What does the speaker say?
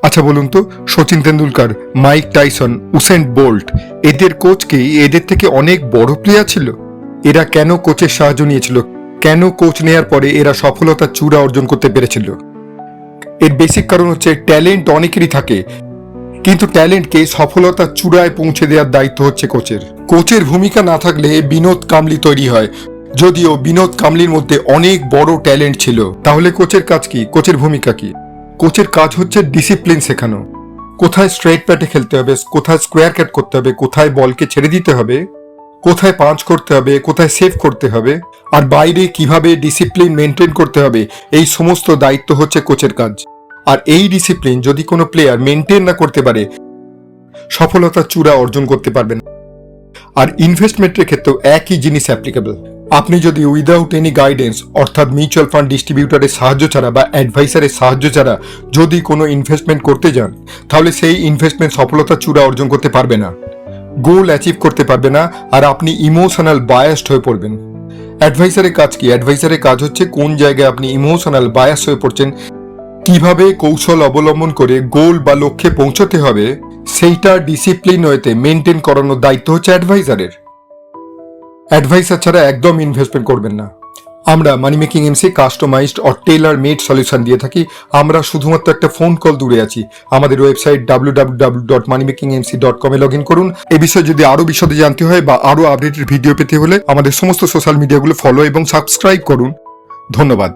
আচ্ছা বলুন তো, Sachin Tendulkar, Mike Tyson, Usain Bolt, এদের কোচ কি এদের থেকে অনেক বড় প্লেয়ার ছিল? এরা কেন কোচের সাহায্য নিয়েছিল? কেন কোচ নেয়ার পরে এরা সফলতার চূড়া অর্জন করতে পেরেছিল? এর বেসিক কারণ হচ্ছে ট্যালেন্ট অনেকেরই থাকে, কিন্তু ট্যালেন্টকে সফলতার চূড়ায় পৌঁছে দেওয়ার দায়িত্ব হচ্ছে কোচের। কোচের ভূমিকা না থাকলে বিনোদ কাম্বলি তৈরি হয়। যদিও বিনোদ কাম্বলির মধ্যে অনেক বড় ট্যালেন্ট ছিল, তাহলে কোচের কাজ কি? কোচের ভূমিকা কি? কোচের কাজ হচ্ছে ডিসিপ্লিন শেখানো। কোথায় স্ট্রেট প্যাটে খেলতে হবে, কোথায় স্কোয়ার ক্যাট করতে হবে, কোথায় বলকে ছেড়ে দিতে হবে, কোথায় পাঞ্চ করতে হবে, কোথায় সেভ করতে হবে, আর বাইরে কিভাবে ডিসিপ্লিন মেনটেন করতে হবে, এই সমস্ত দায়িত্ব হচ্ছে কোচের কাজ। আর এই ডিসিপ্লিন যদি কোনো প্লেয়ার মেনটেন না করতে পারে, সফলতার চূড়া অর্জন করতে পারবেন। আর ইনভেস্টমেন্টের ক্ষেত্রেও একই জিনিস অ্যাপ্লিকেবল। আপনি যদি উইদাউট এনি গাইডেন্স, অর্থাৎ মিউচুয়াল ফান্ড ডিস্ট্রিবিউটারের সাহায্য ছাড়া বা অ্যাডভাইসারের সাহায্য ছাড়া যদি কোনো ইনভেস্টমেন্ট করতে যান, তাহলে সেই ইনভেস্টমেন্ট সফলতার চূড়া অর্জন করতে পারবে না, গোল অ্যাচিভ করতে পারবে না, আর আপনি ইমোশনাল বায়াসড হয়ে পড়বেন। অ্যাডভাইসারের কাজ কি? অ্যাডভাইসারের কাজ হচ্ছে কোন জায়গায় আপনি ইমোশনাল বায়াস হয়ে পড়ছেন, কিভাবে কৌশল অবলম্বন করে গোল বা লক্ষ্যে পৌঁছতে হবে, সেইটা ডিসিপ্লিন ওয়েতে মেনটেন করানোর দায়িত্ব হচ্ছে অ্যাডভাইসারের। অ্যাডভাইসার ছাড়া একদম ইনভেস্টমেন্ট করবেন না। আমরা money making MC customized or tailor made solution দিয়ে থাকি। আমরা শুধুমাত্র একটা ফোন কল দূরে আছি। আমাদের website www.moneymakingmc.com A log in করুন। এ বিষয়ে যদি আরো বিশদে জানতে হয় বা আরো আপডেটেড ভিডিও পেতে হলে আমাদের সমস্ত সোশ্যাল মিডিয়াগুলো ফলো এবং সাবস্ক্রাইব করুন। ধন্যবাদ।